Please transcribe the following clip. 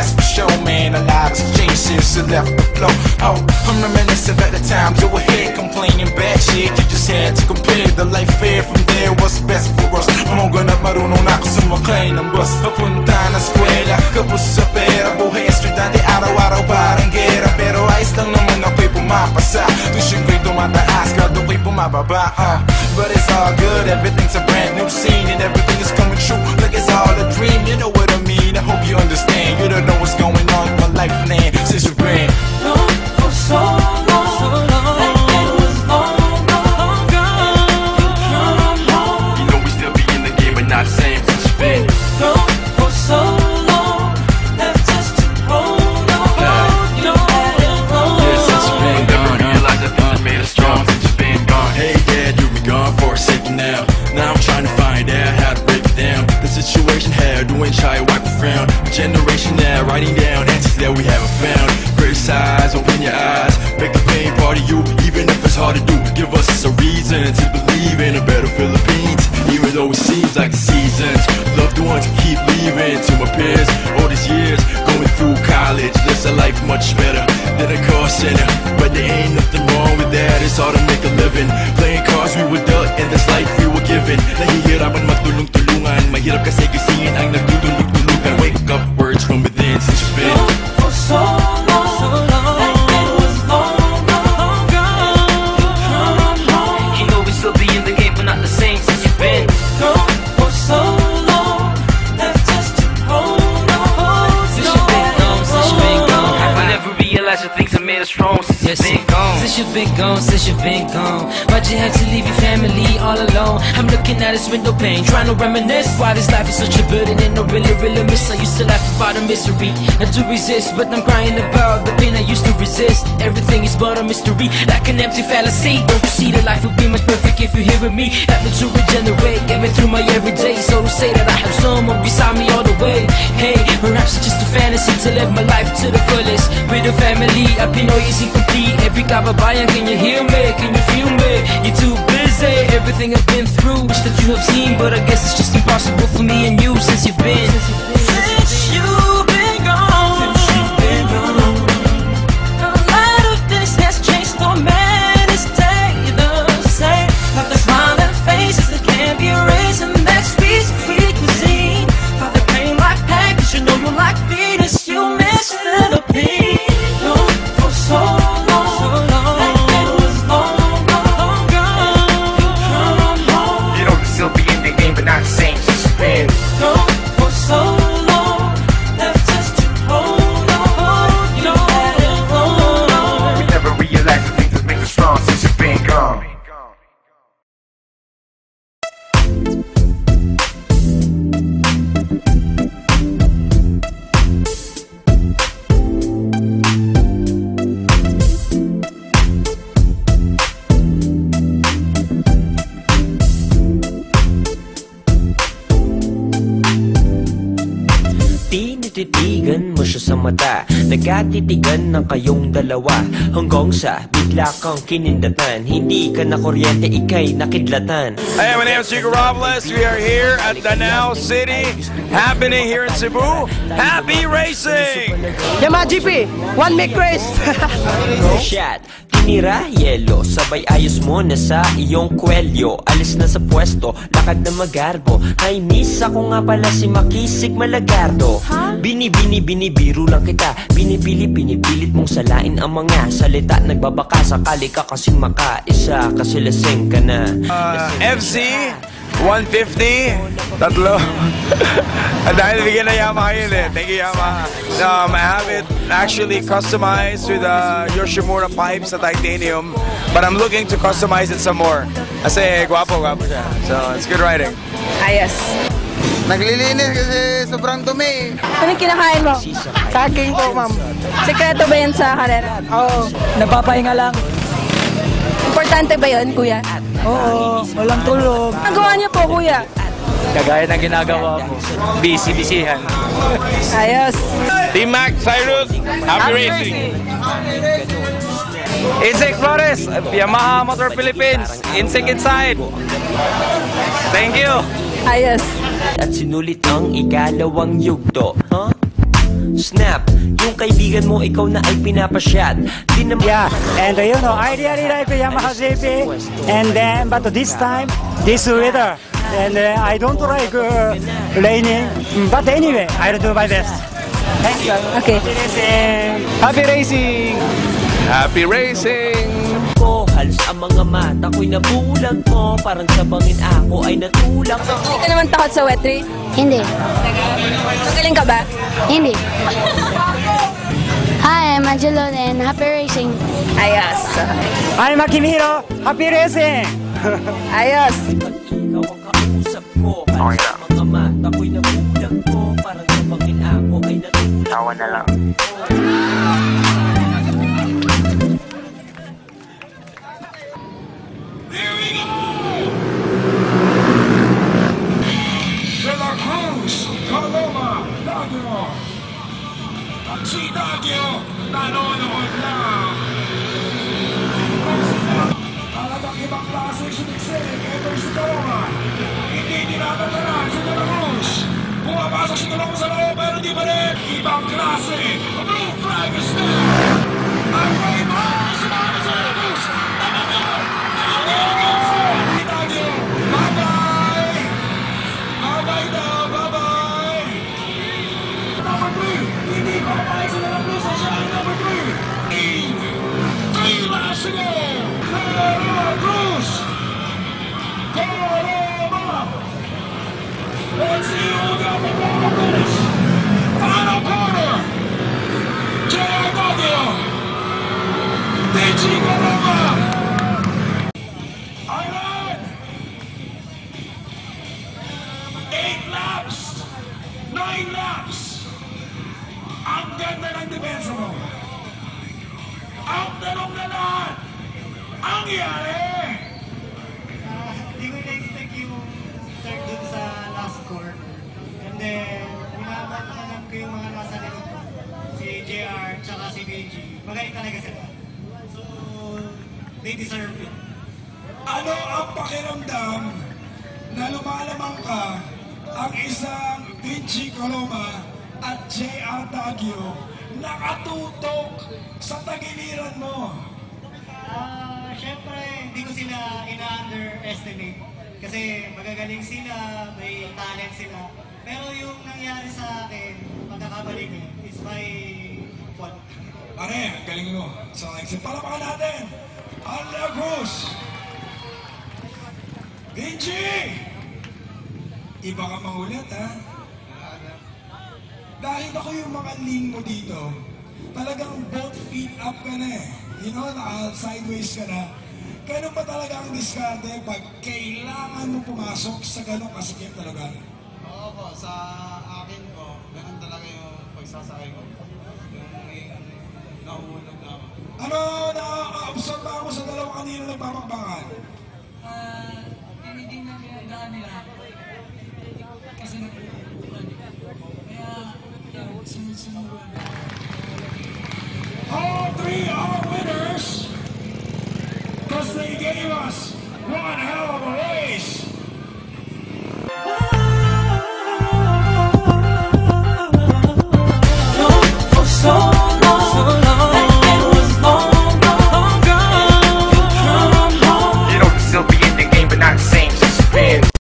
that's for sure, man. A lot has changed since you left the floor. Oh, I'm reminiscing at the times you were here complaining bad shit. You just had to compare the life fair from there. What's best for us? Mga ganap marunong na ako sumakay ng bus. Papunta na eskwela, kapos sa pera. Buhay estudyante, araw-araw parang gera. Pero ayos lang naman ako'y pumapasa. Tuition ko'y tumataas, grado ko'y bumababa. But it's all good, everything's a brand new scene. And everything is coming true, like it's all a dream. You know what I mean, I hope you understand. You don't know what's going on in my life, man. Since you've been gone for so long, so long. Like it was long, long gone. You come home. You know we still be in the game, but not the same since you've been gone for so long. Left us to hold on. You had it wrong. Yeah, since you've been gone, realize that things made us strong since you've been gone. Hey dad, you've been gone for a second now. Now I'm trying to find out how to break it down. The situation had doing shy, wipe a frown. A generation now writing down answers that we haven't found. Criticize, open your eyes, make the pain part of you. Even if it's hard to do, give us a reason to believe in a better Philippines. Even though it seems like the seasons, loved ones keep leaving. To my peers, all these years going through college, lives a life much better than a call center. But there ain't nothing wrong with that, it's all to make a living. Playing cards we were dealt and this life we were given. Nahihirapan magtulong-tulungan, mahirap kasi gisingin ang nagtutulog-tulugan. Wake up, words from within since you've been for so long, so long. Like it was long, long gone. You come home. You know we still be in the game, but not the same since you've been gone for so long. Left us to hold on. since you've been gone, since you've been gone. I never realized the things that made us strong since you've been gone. Since you've been gone, since you've been gone. Why'd you have to leave your family all alone? I'm looking at this window pane, trying to reminisce why this life is such a burden and I really miss. I used to laugh about the misery, not to resist, but I'm crying about the pain I used to resist. Everything is but a mystery, like an empty fallacy. Don't you see that life would be much perfect if you're hearing me? Help me to regenerate, get me through my everyday. So to say that I have someone beside me all the way. Hey, perhaps it's just a fantasy to live my life to the fullest with a family. A Pinoy is incomplete. Every kababayan, can you hear me? Can you feel me? You're too busy. Everything I've been through, wish that you have seen, but I guess it's just impossible for me and you since you've been. Since you've been gone. Since you've been gone. A lot of this has changed. No man is stay the same. Love the smiling faces that can't be erased, and that sweet cuisine. For the pain like pain, 'cause you know you like Venus, you miss Philippines. Gone for so long, so long. Like it was long, long gone. You come home. You know we still be in the game, but not the same since you've been Gone for so long, left us to hold on. You had it wrong. We never realized the things that make us strong since you've been gone. Tinititigan mo siya sa mata, nagkatitigan ng kayong dalawa, hanggang sa bigla kang kinindatan. Hindi ka na kuryente, ika'y nakidlatan. Hey, my name is Chico Robles. We are here at Danao City, happening here in Cebu. Happy racing! Yamaha GP, 1 make race. Shot, tinira, yelo, sabay ayos mo na sa iyong kwelyo. Alis na sa pwesto, lakad na magarbo. Ay miss, ako nga pala si Makisig Malagardo. Binibiro lang kita, pinipilit mong salain ang mga salita. Nagbabaka, sakali ka kasing makaisa, kasi lasing ka na. FC 150, tatlo. Dahil bigyan na Yamaha yun eh. Thank you, Yamaha. I have it actually customized with Yoshimura pipes na titanium, but I'm looking to customize it some more. Kasi gwapo siya. So, it's good riding. Ayos. Naglilinis kasi sobrang dumi. Anong kinakain mo? Saging po, ma'am. Sekreto ba yan sa karera? Oo. Napapahinga lang. Importante ba yun, kuya? Oo, walang tulog. Ang gawa niyo po, kuya? Kagaya ng ginagawa mo. Busy-busyhan. Ayos. Team Max, Cyrus, happy racing! Insect Flores, Yamaha Motor Philippines, Insect Inside. Thank you. Ayos. At sinulit ang ikalawang yugto, snap. Yung kaibigan mo, ikaw na ay pinapasyat. Di naman... Yeah, and you know, I really like Yamaha JP. And then, but this time, this weather. And I don't like raining. But anyway, I'll do my best. Thank you. Okay. Happy racing! Happy racing! Ko, halos ang mga mata ko'y nabulag mo. Parang sa bangin ako ay natulak. Hindi ka naman takot sa wet race? Hindi. Magaling ka ba? Hindi. Hi, I'm Angelo and happy racing. Ayos. I'm Akimiro. Happy racing! Ayos. Ikaw ang kausap ko. Halos ang mga mata ko'y nabulag mo. Parang sa bangin ako ay natulak. Tawa na lang. Nanonood na. Talagang ibang klase sumiksik. Ever si Kaloma. Hindi dinadadalan si De La Cruz. Pumapasok si Kaloma sa loob pero di pa rin. Ibang klase. A blue flag is there. Ang Raymond sumama sa De La Cruz. Bye-bye. Bye-bye daw. Bye-bye. Number 3. Hindi pa papayag sa De La Cruz. Siya ang number 3. 3 laps to go. De La Cruz. Kaloma. Let's see who got the final finish. Final quarter. J.R. Baguio. Digi Kaloma. Iron. 8 laps. 9 laps. Ang ganda ng depensa mo. Ang tanong na lahat. Ang yari. Hindi ko na-expect yung start dun sa last quarter. And then, alam ko yung mga nasa likod ko. Si JR, tsaka si BG. Magaling talaga sila. So, they deserve it. Ano ang pakiramdam na lumalamang ka ang isang Digi Kaloma at J.R. Baguio nakatutok sa tagiliran mo? Siyempre, hindi ko sila ina-underestimate. Kasi magagaling sila, may talent sila. Pero yung nangyari sa akin, pagkakabalik is my fault. Pare, ang galing mo. So, palapakan natin ang De La Cruz. Digi! Iba ka mangulit, ha? Dahil ako yung mga lean mo dito, talagang both feet up ka na eh. You know, sideways ka na. Ganun ba talaga ang diskarte pag kailangan mo pumasok sa ganong kasikip na lugar? Oo po, sa akin po, ganun talaga yung pagsasakay ko. Yung nahulog na ako. Ano na-observe ako sa dalawa kanina nagpapakbakan? Tinitingnan nila yung daan nila. Kasi nagpupulan. Kaya, sunod-sunod. All 3 are winners because they gave us one hell of a race.